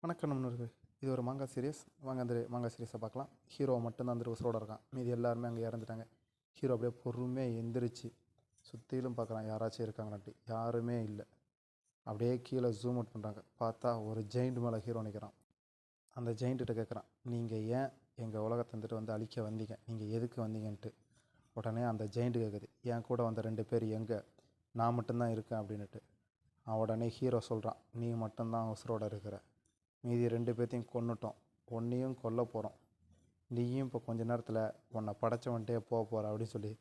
வணக்கம் நண்பர்களே. இது ஒரு மாங்கா சீரியஸ். வாங்க அந்த மாங்கா சீரியஸை பார்க்கலாம். ஹீரோ மட்டும்தான் அந்த உசுரோட இருக்கான். மீதி எல்லாருமே அங்கே இறந்துட்டாங்க. ஹீரோ அப்படியே பொறுமையாக எந்திரிச்சு சுற்றிலும் பார்க்குறான், யாராச்சும் இருக்காங்களான்ட்டு. யாருமே இல்லை. அப்படியே கீழே ஜூம் அவுட் பண்ணுறாங்க. பார்த்தா ஒரு ஜெயிண்ட் மேலே ஹீரோ நிற்கிறான். அந்த ஜெயிண்ட்டுகிட்ட கேட்குறான், நீங்கள் ஏன் எங்கள் உலகத்தை வந்துட்டு வந்து அழிக்க வந்தீங்க? நீங்கள் எதுக்கு வந்தீங்கன்ட்டு. உடனே அந்த ஜெயிண்ட்டு கேட்குது, என் கூட வந்த 2 பேர் எங்கே? நான் மட்டும்தான் இருக்கேன் அப்படின்னுட்டு. உடனே ஹீரோ சொல்கிறான், நீ மட்டும்தான் உசுரோட இருக்கிற. மீதி 2 பேர்த்தையும் கொன்னுட்டோம். உன்னையும் கொல்ல போகிறோம். நீயும் இப்போ கொஞ்ச நேரத்தில் உன்னை படைச்சவன்ட்டே போகிற அப்படின்னு சொல்லி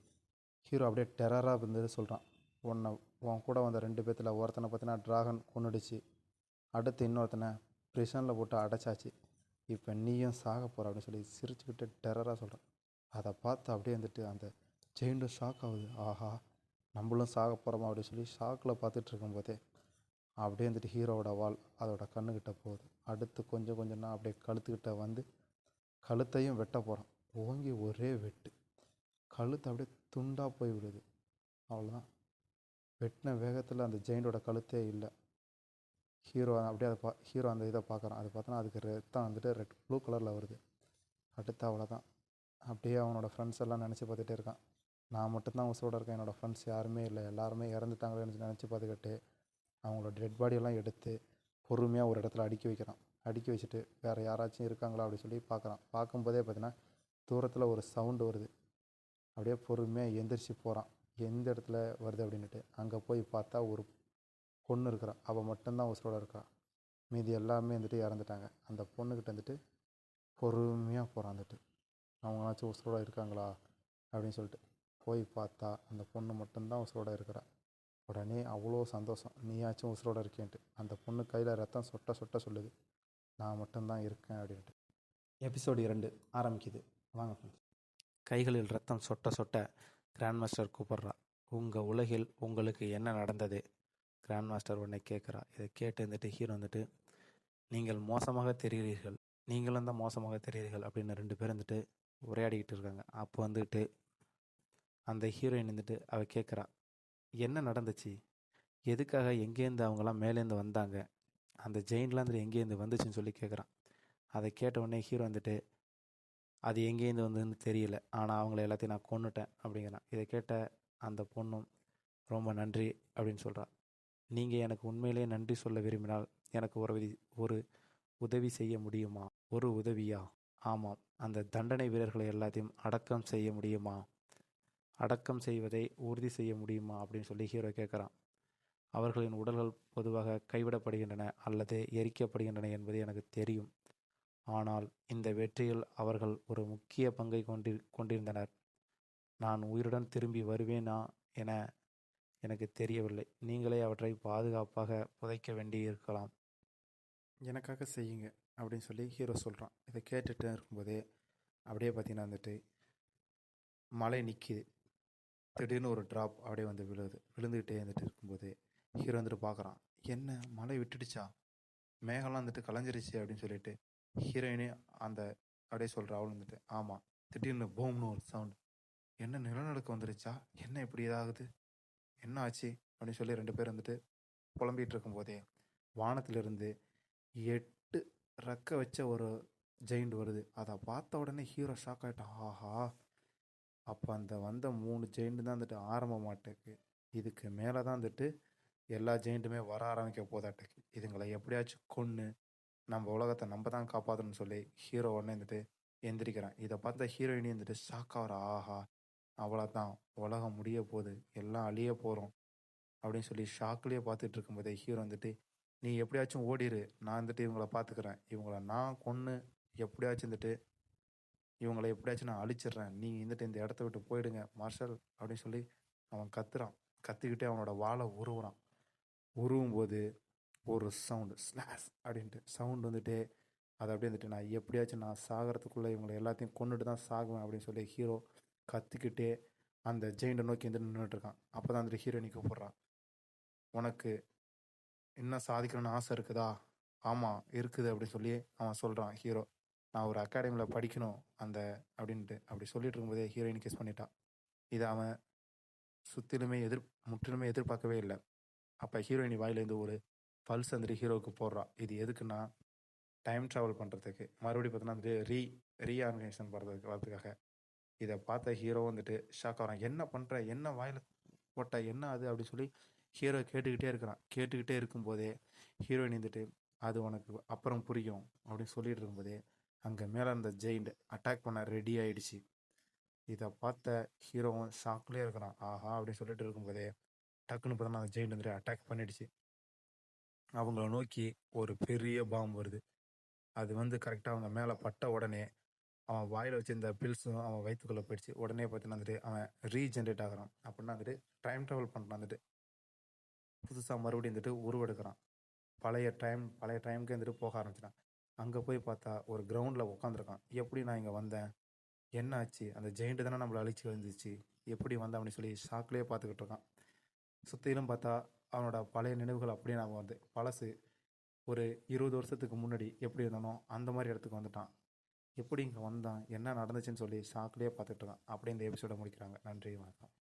ஹீரோ அப்படியே டெரராக இருந்தது சொல்கிறான். உன் கூட வந்த 2 பேர்த்தில் ஒருத்தனை பார்த்தீங்கன்னா ட்ராகன் கொன்னுடுச்சு. அடுத்து இன்னொருத்தனை ப்ரிசனில் போட்டு அடைச்சாச்சு. இப்போ நீயும் சாக போகிற அப்படின்னு சொல்லி சிரிச்சுக்கிட்டு டெரராக சொல்கிறான். அதை பார்த்து அப்படியே வந்துட்டு அந்த ஜெயிண்டும் ஷாக் ஆகுது. ஆஹா, நம்மளும் சாக போகிறோமா அப்படின்னு சொல்லி ஷாக்கில் பார்த்துட்டு இருக்கும்போதே அப்படியே வந்துட்டு ஹீரோவோட வால் அதோட கண்ணுக்கிட்ட போகுது. அடுத்து கொஞ்சம் கொஞ்சம்னா அப்படியே கழுத்துக்கிட்ட வந்து கழுத்தையும் வெட்ட போகிறான். ஓங்கி ஒரே வெட்டு. கழுத்து அப்படியே துண்டாக போய் விடுது. அவ்வளோதான். வெட்டின வேகத்தில் அந்த ஜெயிண்டோட கழுத்தே இல்லை. ஹீரோ அப்படியே ஹீரோ அந்த இதை பார்க்குறான். அது பார்த்தோன்னா அதுக்கு ரத்தம் வந்துட்டு ப்ளூ கலரில் வருது. அடுத்து அவ்வளோதான். அப்படியே அவனோட ஃப்ரெண்ட்ஸ் எல்லாம் நினச்சி பார்த்துட்டே இருக்கான். நான் மட்டும்தான் உசுரோட இருக்கேன், என்னோடய ஃப்ரெண்ட்ஸ் யாருமே இல்லை, எல்லாருமே இறந்துட்டாங்களேன்னு நினச்சி பார்த்துக்கிட்டு அவங்களோட டெட் பாடியெல்லாம் எடுத்து பொறுமையாக ஒரு இடத்துல அடுக்கி வைக்கிறான். அடுக்கி வச்சுட்டு வேறு யாராச்சும் இருக்காங்களா அப்படின்னு சொல்லி பார்க்குறான். பார்க்கும்போதே பார்த்தீங்கன்னா தூரத்தில் ஒரு சவுண்டு வருது. அப்படியே பொறுமையாக எந்திரிச்சு போகிறான். எந்த இடத்துல வருது அப்படின்ட்டு அங்கே போய் பார்த்தா ஒரு பொண்ணு இருக்கிறா. அவள் மட்டும்தான் உசுரோட இருக்கா. மீதி எல்லாமே வந்துட்டு இறந்துட்டாங்க. அந்த பொண்ணுக்கிட்ட வந்துட்டு பொறுமையாக போகிறான். வந்துட்டு அவங்களாச்சும் உசுரோட இருக்காங்களா அப்படின்னு சொல்லிட்டு போய் பார்த்தா அந்த பொண்ணு மட்டும்தான் உசுரோட இருக்கிறா. உடனே அவ்வளோ சந்தோஷம், நீயாச்சும் உசுரோட இருக்கேன்ட்டு. அந்த பொண்ணு கையில் ரத்தம் சொட்ட சொட்ட சொல்லுது, நான் மட்டும்தான் இருக்கேன் அப்படின்ட்டு. எபிசோடு 2 ஆரம்பிக்குது. வாங்க ஃப்ரெண்ட்ஸ். கைகளில் ரத்தம் சொட்ட சொட்ட கிராண்ட் மாஸ்டர் கூப்பிட்றா. உங்கள் உலகில் உங்களுக்கு என்ன நடந்தது? கிராண்ட் மாஸ்டர் உடனே கேட்குறா. இதை கேட்டு வந்துட்டு ஹீரோ வந்துட்டு, நீங்கள் மோசமாக தெரிகிறீர்கள், நீங்களும் தான் மோசமாக தெரிகிறீர்கள் அப்படின்னு 2 பேர் வந்துட்டு உரையாடிக்கிட்டு இருக்காங்க. அப்போ வந்துட்டு அந்த ஹீரோயின் வந்துட்டு அவள் கேட்குறா, என்ன நடந்துச்சு? எதுக்காக எங்கேருந்து அவங்களாம் மேலேருந்து வந்தாங்க? அந்த ஜெயின்லாம் வந்துட்டு எங்கேருந்து வந்துச்சுன்னு சொல்லி கேட்குறான். அதை கேட்ட உடனே ஹீரோ வந்துட்டு, அது எங்கேருந்து வந்ததுன்னு தெரியல, ஆனால் அவங்கள எல்லாத்தையும் நான் கொன்னுட்டேன் அப்படிங்கிறான். இதை கேட்ட அந்த பொண்ணும் ரொம்ப நன்றி அப்படின்னு சொல்கிறா. நீங்கள் எனக்கு உண்மையிலேயே நன்றி சொல்ல விரும்பினால் எனக்கு ஒரு உதவி செய்ய முடியுமா? ஒரு உதவியா? ஆமாம், அந்த தண்டனை வீரர்களை எல்லாத்தையும் அடக்கம் செய்ய முடியுமா? அடக்கம் செய்வதை உறுதி செய்ய முடியுமா அப்படின்னு சொல்லி ஹீரோ கேட்குறான். அவர்களின் உடல்கள் பொதுவாக கைவிடப்படுகின்றன அல்லது எரிக்கப்படுகின்றன என்பது எனக்கு தெரியும். ஆனால் இந்த வெற்றியில் அவர்கள் ஒரு முக்கிய பங்கை கொண்டிருந்தனர். நான் உயிருடன் திரும்பி வருவேனா என எனக்கு தெரியவில்லை. நீங்களே அவற்றை பாதுகாப்பாக புதைக்க வேண்டியிருக்கலாம். எனக்காக செய்யுங்க அப்படின்னு சொல்லி ஹீரோ சொல்கிறான். இதை கேட்டுட்டு இருக்கும்போதே அப்படியே பார்த்தீங்கன்னா வந்துட்டு மழை நிற்கிது. திடீர்னு ஒரு ட்ராப் அப்படியே வந்து விழுந்துக்கிட்டே வந்துட்டு இருக்கும்போது ஹீரோ வந்துட்டு பார்க்குறான். என்ன மழை விட்டுடுச்சா? மேகம்லாம் வந்துட்டு கலைஞ்சிருச்சு அப்படின்னு சொல்லிட்டு ஹீரோயினே அந்த அப்படியே சொல்கிறா. அவள் வந்துட்டு ஆமாம். திடீர்னு பூம்னு ஒரு சவுண்ட். என்ன நிலநடுக்கம் வந்துருச்சா? என்ன இப்படி இதாகுது? என்ன ஆச்சு அப்படின்னு சொல்லி 2 பேர் வந்துட்டு புலம்பிகிட்டு இருக்கும்போதே வானத்திலிருந்து 8 ரெக்க வச்ச ஒரு ஜெயிண்ட் வருது. அதை பார்த்த உடனே ஹீரோ ஷாக் ஆகிட்டான். ஆஹா, அப்போ அந்த வந்த 3 ஜெயிண்ட் தான் வந்துட்டு ஆரம்பமாட்டுக்கு. இதுக்கு மேலே தான் வந்துட்டு எல்லா ஜெயிண்ட்டுமே வர ஆரம்பிக்க போதாட்டுக்கு. இதுங்களை எப்படியாச்சும் கொன்று நம்ம உலகத்தை நம்ம தான் காப்பாற்றணும்னு சொல்லி ஹீரோ உடனே வந்துட்டு எந்திரிக்கிறான். இதை பார்த்த ஹீரோயினி வந்துட்டு ஷாக் ஆகிற. ஆஹா, அவ்வளோதான், உலகம் முடிய போகுது, எல்லாம் அழிய போகிறோம் அப்படின்னு சொல்லி ஷாக்லேயே பார்த்துட்டு இருக்கும்போதே ஹீரோ வந்துட்டு, நீ எப்படியாச்சும் ஓடிடு, நான் வந்துட்டு இவங்கள பார்த்துக்கிறேன், இவங்கள நான் கொன்று எப்படியாச்சும் வந்துட்டு இவங்களை எப்படியாச்சும் நான் அழிச்சிடுறேன், நீங்கள் வந்துட்டு இந்த இடத்த விட்டு போயிடுங்க மார்ஷல் அப்படின்னு சொல்லி அவன் கத்துறான். கத்திக்கிட்டே அவனோட வாளை உருவுறான். உருவும் போது ஒரு சவுண்டு ஸ்லாஷ் அப்படின்ட்டு சவுண்டு வந்துட்டு அதை அப்படியே வந்துட்டு நான் எப்படியாச்சும் நான் சாகிறதுக்குள்ளே இவங்களை எல்லாத்தையும் கொண்டுட்டு தான் சாகுவேன் அப்படின்னு சொல்லி ஹீரோ கத்திக்கிட்டே அந்த ஜெயிண்டை நோக்கி வந்து நின்றுட்டுருக்கான். அப்போ தான் வந்துட்டு ஹீரோயினி கூப்பிட்றான். உனக்கு இன்னும் சாதிக்கணும்னு ஆசை இருக்குதா? ஆமாம் இருக்குது அப்படின்னு சொல்லி அவன் சொல்கிறான். ஹீரோ, நான் ஒரு அகாடமியில் படிக்கணும் அப்படின்ட்டு அப்படி சொல்லிட்டு இருக்கும்போதே ஹீரோயின் கிஸ் பண்ணிட்டான். இதை அவன் முற்றிலுமே எதிர்பார்க்கவே இல்லை. அப்போ ஹீரோயினி வாயிலேருந்து ஒரு பல்ஸ் வந்துட்டு ஹீரோவுக்கு போடுறான். இது எதுக்குன்னா, டைம் ட்ராவல் பண்ணுறதுக்கு மறுபடியும் பார்த்தோன்னா வந்துட்டு ரீஆர்கனைசேஷன் வரதுக்காக இதை பார்த்த ஹீரோ வந்துட்டு ஷாக் ஆகிறான். என்ன பண்ணுற, என்ன வாயில் போட்ட, என்ன அது அப்படி சொல்லி ஹீரோ கேட்டுக்கிட்டே இருக்கிறான். கேட்டுக்கிட்டே இருக்கும்போதே ஹீரோயின் வந்துட்டு அது உனக்கு அப்புறம் புரியும் அப்படின்னு சொல்லிட்டு இருக்கும்போதே அங்கே மேலே அந்த ஜெயிண்ட் அட்டாக் பண்ண ரெடி ஆயிடுச்சு. இதை பார்த்த ஹீரோவும் ஷாக்லேயே இருக்கிறான். ஆஹா அப்படின்னு சொல்லிட்டு இருக்கும்போதே டக்குன்னு பார்த்தோன்னா அந்த ஜெயிண்ட் வந்துட்டு அட்டாக் பண்ணிடுச்சு. அவங்கள நோக்கி ஒரு பெரிய பாம்பு வருது. அது வந்து கரெக்டாக அவங்க மேலே பட்ட உடனே அவன் வாயில் வச்சிருந்த பில்ஸும் அவன் வயிற்றுக்குள்ளே போயிடுச்சு. உடனே பார்த்தீங்கன்னா வந்துட்டு அவன் ரீஜென்ரேட் ஆகிறான். அப்படின்னா வந்துட்டு டைம் ட்ராவல் பண்ணுறான். வந்துட்டு புதுசாக மறுபடியும் வந்துட்டு உருவெடுக்கிறான். பழைய டைமுக்கு வந்துட்டு போக ஆரம்பிச்சிட்டான். அங்கே போய் பார்த்தா ஒரு கிரவுண்டில் உட்காந்துருக்கான். எப்படி நான் இங்கே வந்தேன், என்ன ஆச்சு, அந்த ஜெயிண்ட்டு தானே நம்மளை அழிச்சு வந்துச்சு, எப்படி வந்தேன் அப்படின்னு சொல்லி ஷாக்லேயே பார்த்துக்கிட்டு இருக்கான். சுற்றிலும் பார்த்தா அவனோட பழைய நினைவுகள் அப்படியே நான் வந்து பழசு ஒரு 20 வருஷத்துக்கு முன்னாடி எப்படி இருந்தானோ அந்த மாதிரி இடத்துக்கு வந்துட்டான். எப்படி இங்கே வந்தான், என்ன நடந்துச்சுன்னு சொல்லி ஷாக்லேயே பார்த்துட்டு இருக்கான். அப்படியே இந்த எபிசோடை முடிக்கிறாங்க. நன்றி, வணக்கம்.